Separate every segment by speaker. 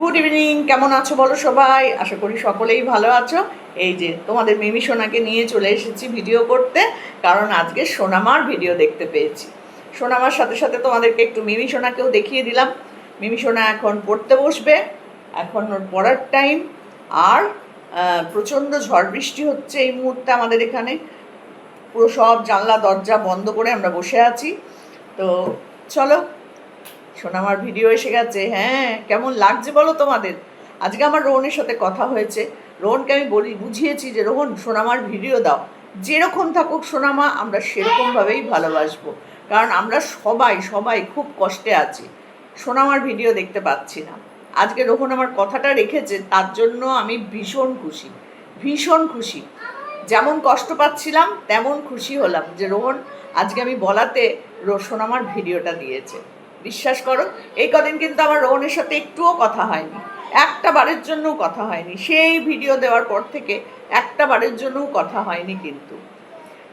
Speaker 1: Good evening, কেমন আছো বলো সবাই? আশা করি সকলেই ভালো আছো। এই যে তোমাদের মিমি সোনাকে নিয়ে চলে এসেছি ভিডিও করতে, কারণ আজকে সোনামার ভিডিও দেখতে পেয়েছি। সোনামার সাথে সাথে তোমাদেরকে একটু মিমি সোনাকেও দেখিয়ে দিলাম। মিমি সোনা এখন পড়তে বসবে, এখন ওর পড়ার টাইম। আর প্রচণ্ড ঝড় বৃষ্টি হচ্ছে এই মুহূর্তে আমাদের এখানে। পুরো সব জানলা দরজা বন্ধ করে আমরা বসে আছি। তো চলো, সোনামার ভিডিও এসে গেছে। হ্যাঁ, কেমন লাগছে বলো তোমাদের? আজকে আমার রোহনের সাথে কথা হয়েছে। রোহনকে আমি বুঝিয়েছি যে রোহন, সোনামার ভিডিও দাও। যেরকম থাকুক সোনামা, আমরা সেরকমভাবেই ভালোবাসবো। কারণ আমরা সবাই সবাই খুব কষ্টে আছি, সোনামার ভিডিও দেখতে পাচ্ছি না। আজকে রোহন আমার কথাটা রেখেছে, তার জন্য আমি ভীষণ খুশি, ভীষণ খুশি। যেমন কষ্ট পাচ্ছিলাম তেমন খুশি হলাম যে রোহন আজকে আমি বলাতে সোনামার ভিডিওটা দিয়েছে। বিশ্বাস করো, এই কদিন কিন্তু আমার রোহনের সাথে একটুও কথা হয়নি, একটা বারের জন্যও কথা হয়নি। সেই ভিডিও দেওয়ার পর থেকে একটা বারের জন্যও কথা হয়নি কিন্তু।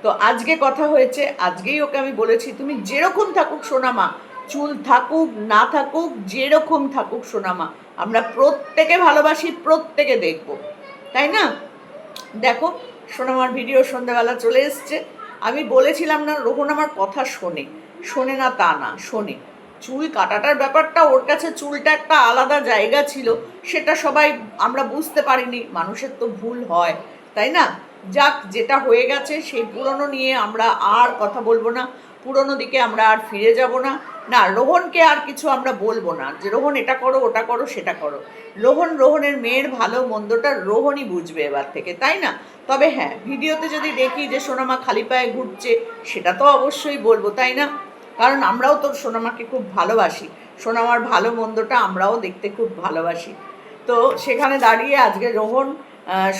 Speaker 1: তো আজকে কথা হয়েছে, আজকেই ওকে আমি বলেছি তুমি যেরকম থাকুক সোনামা, চুল থাকুক না থাকুক, যেরকম থাকুক সোনামা, আমরা প্রত্যেকে ভালোবাসি, প্রত্যেকে দেখব, তাই না? দেখো, সোনামার ভিডিও সন্ধ্যাবেলা চলে এসছে। আমি বলেছিলাম না রোহন আমার কথা শোনে, শোনে না তা না, শোনে। চুল কাটাটার ব্যাপারটা ওর কাছে চুলটা একটা আলাদা জায়গা ছিল, সেটা সবাই আমরা বুঝতে পারিনি। মানুষের তো ভুল হয়, তাই না? যাক, যেটা হয়ে গেছে সেই পুরনো নিয়ে আমরা আর কথা বলবো না, পুরনো দিকে আমরা আর ফিরে যাব না। না, রোহনকে আর কিছু আমরা বলবো না যে রোহন এটা করো, ওটা করো, সেটা করো। রোহনের মেয়ের ভালো মন্দটা রোহনই বুঝবে এবার থেকে, তাই না? তবে হ্যাঁ, ভিডিওতে যদি দেখি যে সোনামা খালি পায়ে ঘুরছে, সেটা তো অবশ্যই বলবো, তাই না? কারণ আমরাও তো সোনামাকে খুব ভালোবাসি, সোনামার ভালো মন্দটা আমরাও দেখতে খুব ভালোবাসি। তো সেখানে দাঁড়িয়ে আজকে রোহন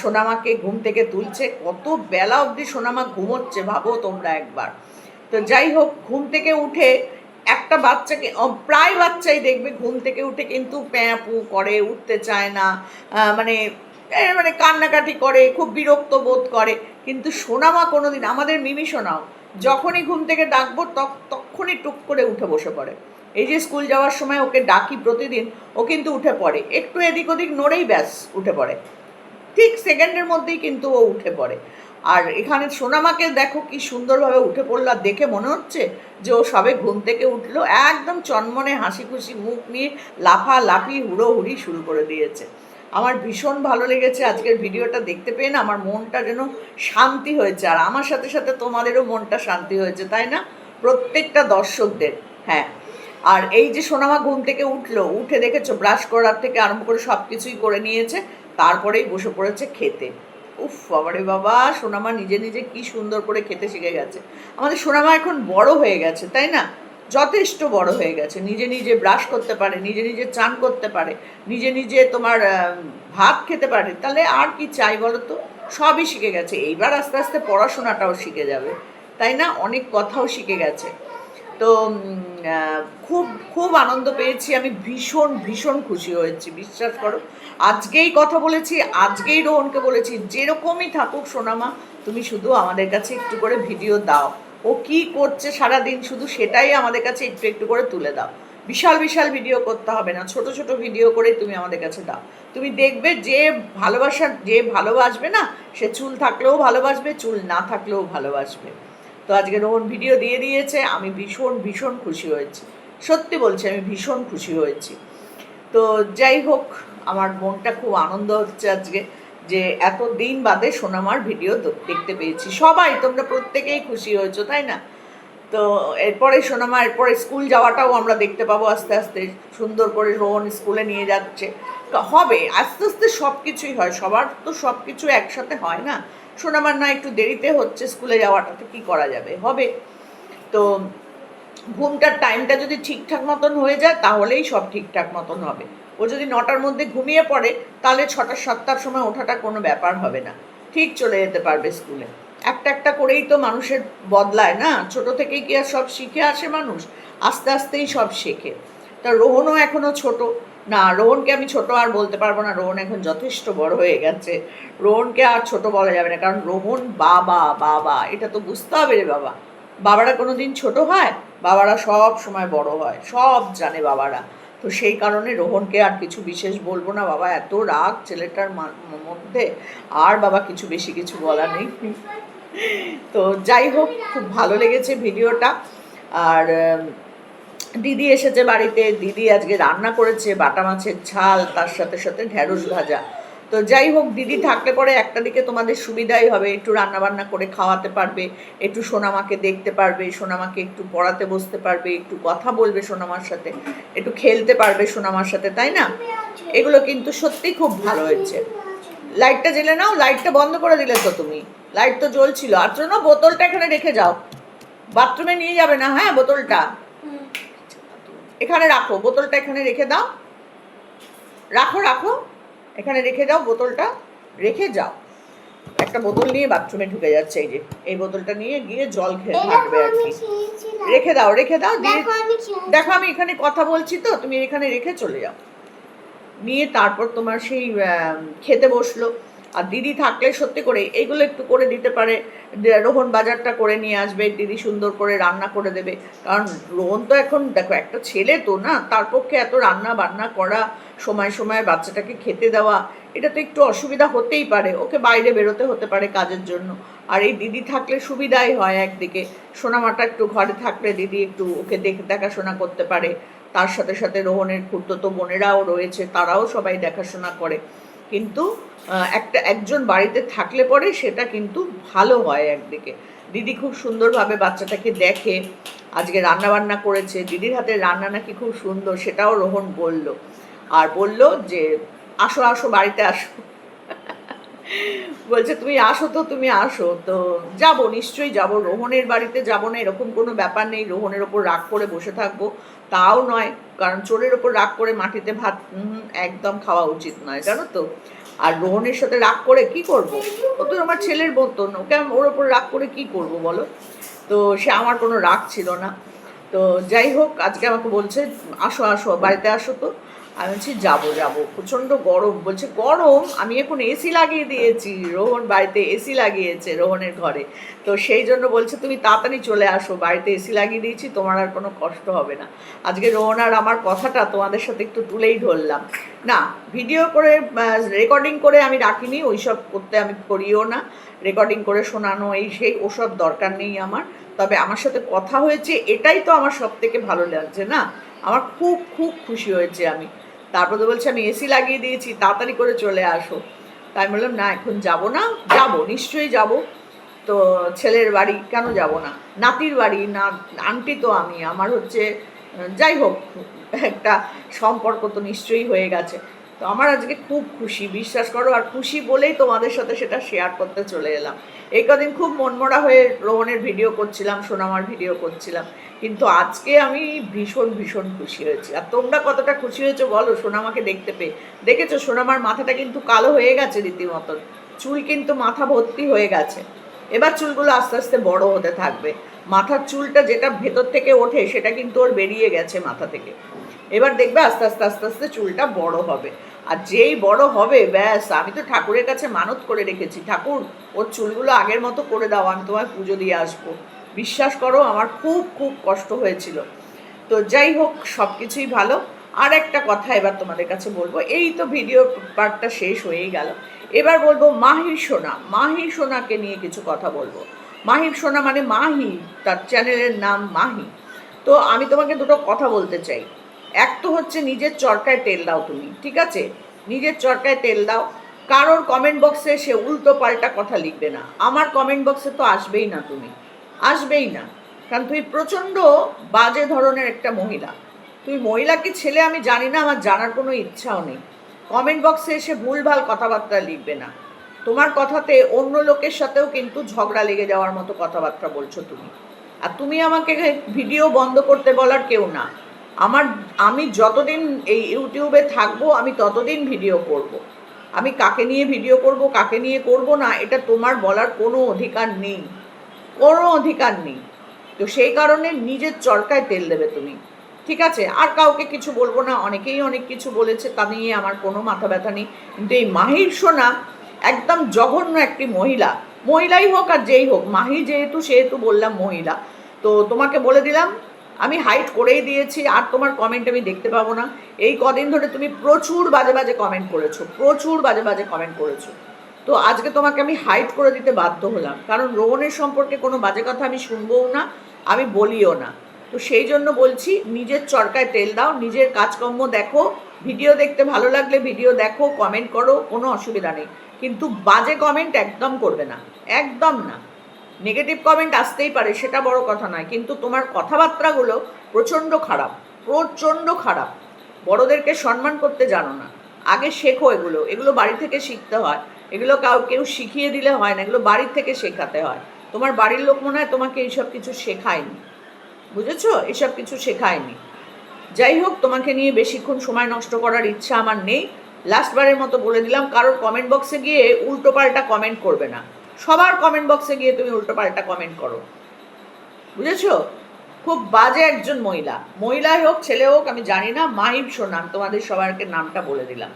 Speaker 1: সোনামাকে ঘুম থেকে তুলছে। কত বেলা অবধি সোনামা ঘুমোচ্ছে ভাবো তোমরা একবার। তো যাই হোক, ঘুম থেকে উঠে একটা বাচ্চাকে, প্রায় বাচ্চাই দেখবে ঘুম থেকে উঠে কিন্তু প্যাঁপু করে, উঠতে চায় না, মানে মানে কান্নাকাটি করে, খুব বিরক্ত বোধ করে। কিন্তু সোনামা কোনোদিন, আমাদের মিমি সোনাও যখনই ঘুম থেকে ডাকবো তখনই টুক করে উঠে বসে পড়ে। এই যে স্কুল যাওয়ার সময় ওকে ডাকি প্রতিদিন, ও কিন্তু উঠে পড়ে, একটু এদিক ওদিক নড়েই ব্যাস উঠে পড়ে, ঠিক সেকেন্ডের মধ্যেই কিন্তু ও উঠে পড়ে। আর এখানে সোনামাকে দেখো কি সুন্দরভাবে উঠে পড়লো, আর দেখে মনে হচ্ছে যে ও সবে ঘুম থেকে উঠলো, একদম চনমনে হাসি খুশি মুখ নিয়ে লাফালাফি হুড়োহুড়ি শুরু করে দিয়েছে। আমার ভীষণ ভালো লেগেছে আজকের ভিডিওটা দেখতে পেয়ে, না আমার মনটা যেন শান্তি হয়েছে, আর আমার সাথে সাথে তোমাদেরও মনটা শান্তি হয়েছে, তাই না? প্রত্যেকটা দর্শকদের। হ্যাঁ, আর এই যে সোনামা ঘুম থেকে উঠলো, উঠে দেখেছো ব্রাশ করার থেকে আরম্ভ করে সব কিছুই করে নিয়েছে, তারপরেই বসে পড়েছে খেতে। উফ বাবারে বাবা, সোনামা নিজে নিজে কি সুন্দর করে খেতে শিখে গেছে। আমাদের সোনামা এখন বড় হয়ে গেছে, তাই না? যথেষ্ট বড় হয়ে গেছে, নিজে নিজে ব্রাশ করতে পারে, নিজে নিজে চান করতে পারে, নিজে নিজে তোমার ভাত খেতে পারে, তাহলে আর কি চাই বলো তো? সবই শিখে গেছে। এইবার আস্তে আস্তে পড়াশোনাটাও শিখে যাবে, তাই না? অনেক কথাও শিখে গেছে। তো খুব খুব আনন্দ পেয়েছি আমি, ভীষণ ভীষণ খুশি হয়েছি, বিশ্বাস করো। আজকেই কথা বলেছি, আজকেই রোহনকে বলেছি যেরকমই থাকুক সোনামা, তুমি শুধু আমাদের কাছে একটু করে ভিডিও দাও, ও কি করছে সারাদিন শুধু সেটাই আমাদের কাছে একটু একটু করে তুলে দাও। বিশাল বিশাল ভিডিও করতে হবে না, ছোট ছোট ভিডিও করে তুমি আমাদের কাছে দাও। তুমি দেখবে যে যে ভালোবাসবে না, সে চুল থাকলেও ভালোবাসবে, চুল না থাকলেও ভালোবাসবে। তো আজকে রোহন ভিডিও দিয়ে দিয়েছে, আমি ভীষণ ভীষণ খুশি হয়েছি, সত্যি বলছি আমি ভীষণ খুশি হয়েছি। তো যাই হোক, আমার মনটা খুব আনন্দ হচ্ছে আজকে যে এত দিন বাদে সোনামার ভিডিও দেখতে পেয়েছি। সবাই তোমরা প্রত্যেকেই খুশি হয়েছো, তাই না? তো এরপরে সোনামা, এরপরে স্কুল যাওয়াটাও আমরা দেখতে পাবো আস্তে আস্তে, সুন্দর করে রোহন স্কুলে নিয়ে যাচ্ছে। হবে আস্তে আস্তে, সব কিছুই হয়, সবার তো সব কিছু একসাথে হয় না। সোনামার না একটু দেরিতে হচ্ছে স্কুলে যাওয়াটাতে, কি করা যাবে, হবে। তো ঘুমটার টাইমটা যদি ঠিকঠাক মতন হয়ে যায় তাহলেই সব ঠিকঠাক মতন হবে। ও যদি 9টার মধ্যে ঘুমিয়ে পড়ে, তাহলে 6টা 7টার সময় ওঠাটা কোনো ব্যাপার হবে না, ঠিক চলে যেতে পারবে স্কুলে। একটা একটা করেই তো মানুষের বদলায় না, ছোট থেকেই কি আর সব শিখে আসে মানুষ? আস্তে আস্তেই সব শেখে। তা রোহনও এখনও ছোট, না রোহনকে আমি ছোট আর বলতে পারবো না, রোহন এখন যথেষ্ট বড় হয়ে গেছে, রোহনকে আর ছোট বলা যাবে না, কারণ রোহন বাবা, বাবা এটা তো বুঝতে হবে রে বাবা। বাবারা কোনো দিন ছোট হয়? বাবারা সব সময় বড় হয়, সব জানে বাবারা। তো সেই কারণে রোহনকে আর কিছু বিশেষ বলবো না বাবা, এত রাগ ছেলেটার মধ্যে, আর বাবা কিছু বেশি কিছু বলা নেই। তো যাই হোক, খুব ভালো লেগেছে ভিডিওটা। আর দিদি এসেছে বাড়িতে, দিদি আজকে রান্না করেছে বাটা মাছের ঝাল, তার সাথে সাথে ঢ্যাঁড়স ভাজা। তো যাই হোক, দিদি থাকলে পরে একটা দিকে তোমাদের সুবিধাই হবে, একটু রান্না বান্না করে খাওয়াতে পারবে, একটু সোনামাকে দেখতে পারবে, সোনামাকে একটু পড়াতে বসতে পারবে, একটু কথা বলবে সোনামার সাথে, একটু খেলতে পারবে সোনামার সাথে, তাই না? এগুলো কিন্তু সত্যি খুব ভালো হয়েছে। লাইটটা জ্বেলে নাও, লাইটটা বন্ধ করে দিলে তো তুমি, লাইট তো জ্বলছিল। আর না, বোতলটা এখানে রেখে যাও, বাথরুমে নিয়ে যাবে না, হ্যাঁ? বোতলটা এখানে রাখো, বোতলটা এখানে রেখে দাও, রাখো রাখো, এখানে রেখে দাও, বোতলটা রেখে যাও। একটা বোতল নিয়ে বাথরুমে ঢুকে যাচ্ছে, এই যে এই বোতলটা নিয়ে গিয়ে জল খেয়ে থাকবে আর কি। রেখে দাও, রেখে দাও, দেখো আমি এখানে কথা বলছি তো, তুমি এখানে রেখে চলে যাও। নিয়ে তারপর তোমার সেই খেতে বসলো। আর দিদি থাকলে সত্যি করে এইগুলো একটু করে দিতে পারে, রোহন বাজারটা করে নিয়ে আসবে, দিদি সুন্দর করে রান্না করে দেবে। কারণ রোহন তো এখন দেখো একটা ছেলে তো না, তার পক্ষে এত রান্না বান্না করা, সময় সময় বাচ্চাটাকে খেতে দেওয়া, এটা তো একটু অসুবিধা হতেই পারে, ওকে বাইরে বেরোতে হতে পারে কাজের জন্য। আর এই দিদি থাকলে সুবিধাই হয়, একদিকে সোনামাটা একটু ঘরে থাকলে দিদি একটু ওকে দেখাশোনা করতে পারে, তার সাথে সাথে রোহনের খুড়তুতো বোনেরাও রয়েছে, তারাও সবাই দেখাশোনা করে। কিন্তু একজন বাড়িতে থাকলে পরে সেটা কিন্তু ভালো হয় একদিকে। দিদি খুব সুন্দরভাবে বাচ্চাটাকে দেখে, আজকে রান্না বান্না করেছে, দিদির হাতের রান্না নাকি খুব সুন্দর, সেটাও রোহন বলল। আর বলল যে আসো আসো বাড়িতে আসো, বলছে তুমি আসো তো, তুমি আসো তো। যাব, নিশ্চয়ই যাব, রোহনের বাড়িতে যাব না এরকম কোনো ব্যাপার নেই, রোহনের ওপর রাগ করে বসে থাকবো তাও নয়, কারণ চোরের ওপর রাগ করে মাটিতে ভাত একদম খাওয়া উচিত নয়, জানো তো। আর রোহনের সাথে রাগ করে কি করব, ও তো আমার ছেলের মতন, ওকে ওর ওপর রাগ করে কি করব বলো। তো সে আমার কোনো রাগ ছিল না। তো যাই হোক, আজকে আমাকে বলছে আসো আসো বাড়িতে আসো তো। আমি বলছি যাবো যাবো, প্রচণ্ড গরম। বলছে গরম, আমি এখন এসি লাগিয়ে দিয়েছি, রোহন বাড়িতে এসি লাগিয়েছে রোহনের ঘরে, তো সেই জন্য বলছে তুমি তাড়াতাড়ি চলে আসো, বাড়িতে এসি লাগিয়ে দিয়েছি, তোমার আর কোনো কষ্ট হবে না। আজকে রোহন আর আমার কথাটা তোমাদের সাথে একটু তুলেই ধরলাম। না, ভিডিও করে রেকর্ডিং করে আমি রাখিনি, ওইসব করতে আমি করিও না, রেকর্ডিং করে শোনানো এই সেই ওসব দরকার নেই আমার। তবে আমার সাথে কথা হয়েছে, এটাই তো আমার সব থেকে ভালো লাগছে না, আমার খুব খুব খুশি হয়েছে আমি। তারপর তো বলছে আমি এসি লাগিয়ে দিয়েছি, তাড়াতাড়ি করে চলে আসো। তাই বললাম না এখন যাব না, যাব নিশ্চয়ই যাব। তো ছেলের বাড়ি কেন যাব না, নাতির বাড়ি না, আন্টি তো আমি, আমার হচ্ছে যাই হোক একটা সম্পর্ক তো নিশ্চয়ই হয়ে গেছে। তো আমার আজকে খুব খুশি, বিশ্বাস করো, আর খুশি বলেই তোমাদের সাথে সেটা শেয়ার করতে চলে এলাম। এই কদিন খুব মনমরা হয়ে রোহনের ভিডিও করছিলাম, সোনামার ভিডিও করছিলাম, কিন্তু আজকে আমি ভীষণ ভীষণ খুশি হয়েছি। আর তোমরা কতটা খুশি হয়েছো বলো সোনামাকে দেখতে পেয়ে? দেখেছো সোনামার মাথাটা কিন্তু কালো হয়ে গেছে রীতিমতন, চুল কিন্তু মাথা ভর্তি হয়ে গেছে। এবার চুলগুলো আস্তে আস্তে বড় হতে থাকবে, মাথার চুলটা যেটা ভেতর থেকে ওঠে সেটা কিন্তু ওর বেরিয়ে গেছে মাথা থেকে। এবার দেখবে আস্তে আস্তে আস্তে আস্তে চুলটা বড় হবে, আর যেই বড় হবে ব্যাস, আমি তো ঠাকুরের কাছে মানত করে রেখেছি, ঠাকুর ওর চুলগুলো আগের মতো করে দাও, আমি তোমায় পুজো দিয়ে আসবো। বিশ্বাস করো আমার খুব খুব কষ্ট হয়েছিল। তো যাই হোক, সব কিছুই ভালো। আর একটা কথা এবার তোমাদের কাছে বলবো, এই তো ভিডিও পার্টটা শেষ হয়েই গেল, এবার বলবো মাহির সোনা, মাহির সোনাকে নিয়ে কিছু কথা বলবো। মাহির সোনা মানে মাহি, তার চ্যানেলের নাম মাহি। তো আমি তোমাকে দুটো কথা বলতে চাই। এক তো হচ্ছে নিজের চরকায় তেল দাও তুমি, ঠিক আছে? নিজের চরকায় তেল দাও। কারোর কমেন্ট বক্সে সে উল্টো পাল্টা কথা লিখবে না, আমার কমেন্ট বক্সে তো আসবেই না, তুমি আসবেই না, কারণ তুমি প্রচণ্ড বাজে ধরনের একটা মহিলা। তুমি মহিলা কি ছেলে আমি জানি না, আমার জানার কোনো ইচ্ছাও নেই। কমেন্ট বক্সে এসে ভুলভাল কথাবার্তা লিখবে না, তোমার কথাতে অন্য লোকের সাথেও কিন্তু ঝগড়া লেগে যাওয়ার মতো কথাবার্তা বলছো তুমি। আর তুমি আমাকে ভিডিও বন্ধ করতে বলার কেউ না। আমি যতদিন এই ইউটিউবে থাকবো আমি ততদিন ভিডিও করব। আমি কাকে নিয়ে ভিডিও করব কাকে নিয়ে করব না এটা তোমার বলার কোনো অধিকার নেই, কোনো অধিকার নেই। তো সেই কারণে নিজের চরকায় তেল দেবে তুমি, ঠিক আছে? আর কাউকে কিছু বলবো না, অনেকেই অনেক কিছু বলেছে, তা নিয়ে আমার কোনো মাথা ব্যথা নেই। কিন্তু এই মাহির সোনা একদম জঘন্য একটি মহিলা, মহিলাই হোক আর যেই হোক, মাহি যেহেতু সেহেতু বললাম মহিলা। তো তোমাকে বলে দিলাম আমি হাইড করেই দিয়েছি, আর তোমার কমেন্ট আমি দেখতে পাবো না। এই কদিন ধরে তুমি প্রচুর বাজে বাজে কমেন্ট করেছো, প্রচুর বাজে বাজে কমেন্ট করেছো। তো আজকে তোমাকে আমি হাইড করে দিতে বাধ্য হলাম, কারণ রোহনের সম্পর্কে কোনো বাজে কথা আমি শুনবও না, আমি বলিও না। তো সেই জন্য বলছি, নিজের চরকায় তেল দাও, নিজের কাজকর্ম দেখো, ভিডিও দেখতে ভালো লাগলে ভিডিও দেখো, কমেন্ট করো, কোনো অসুবিধা নেই, কিন্তু বাজে কমেন্ট একদম করবে না, একদম না। নেগেটিভ কমেন্ট আসতেই পারে, সেটা বড় কথা নয়, কিন্তু তোমার কথাবার্তাগুলো প্রচণ্ড খারাপ, প্রচণ্ড খারাপ। বড়োদেরকে সম্মান করতে জানো না, আগে শেখো। এগুলো এগুলো বাড়ি থেকে শিখতে হয়, এগুলো কেউ শিখিয়ে দিলে হয় না, এগুলো বাড়ির থেকে শেখাতে হয়। তোমার বাড়ির লোক মনে হয় তোমাকে এইসব কিছু শেখায়নি, বুঝেছো? এসব কিছু শেখায়নি। যাই হোক, তোমাকে নিয়ে বেশিক্ষণ সময় নষ্ট করার ইচ্ছা আমার নেই। লাস্টবারের মতো বলে দিলাম, কারোর কমেন্ট বক্সে গিয়ে উল্টোপাল্টা কমেন্ট করবে না। সবার কমেন্ট বক্সে গিয়ে তুমি উল্টোপাল্টা কমেন্ট করো, বুঝেছো? খুব বাজে একজন মহিলা, মহিলাই হোক ছেলে হোক আমি জানি না, মাহিব সোনাম, তোমাদের সবারকে নামটা বলে দিলাম।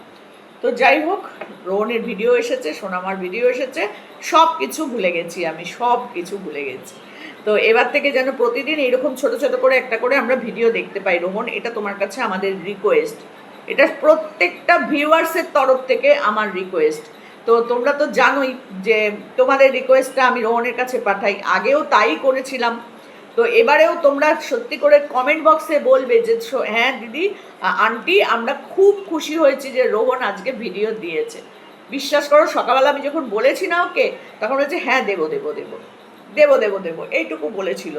Speaker 1: তো যাই হোক, রোহনের ভিডিও এসেছে, সোনামার ভিডিও এসেছে, সব কিছু ভুলে গেছি, আমি সব কিছু ভুলে গেছি। তো এবার থেকে যেন প্রতিদিন এইরকম ছোট ছোট করে একটা করে আমরা ভিডিও দেখতে পাই রোহন, এটা তোমার কাছে আমাদের রিকোয়েস্ট, এটা প্রত্যেকটা ভিউয়ার্সের তরফ থেকে আমার রিকোয়েস্ট। তো তোমরা তো জানোই যে তোমাদের রিকোয়েস্টটা আমি রোহনের কাছে পাঠাই, আগেও তাই করেছিলাম। তো এবারেও তোমরা সত্যি করে কমেন্ট বক্সে বলবে যে হ্যাঁ দিদি, আন্টি, আমরা খুব খুশি হয়েছি যে রোহন আজকে ভিডিও দিয়েছে। বিশ্বাস করো, সকালবেলা আমি যখন বলেছি না ওকে, তখন বলেছে হ্যাঁ দেবো দেবো দেবো দেবো দেবো দেবো, এইটুকু বলেছিল।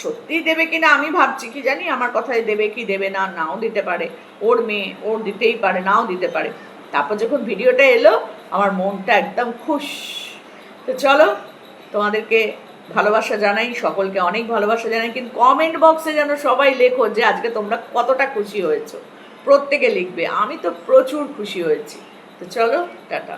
Speaker 1: সত্যিই দেবে কিনা আমি ভাবছি, কি জানি আমার কথায় দেবে কি দেবে না, নাও দিতে পারে, ওর মেয়ে, ওর দিতেই পারে, নাও দিতে পারে। তারপর যখন ভিডিওটা এলো, আমার মনটা একদম খুশ। তো চলো, তোমাদেরকে ভালোবাসা জানাই, সকলকে অনেক ভালোবাসা জানাই, কিন্তু কমেন্ট বক্সে যেন সবাই লেখো যে আজকে তোমরা কতটা খুশি হয়েছো, প্রত্যেকে লিখবে। আমি তো প্রচুর খুশি হয়েছি। তো চলো, টাটা।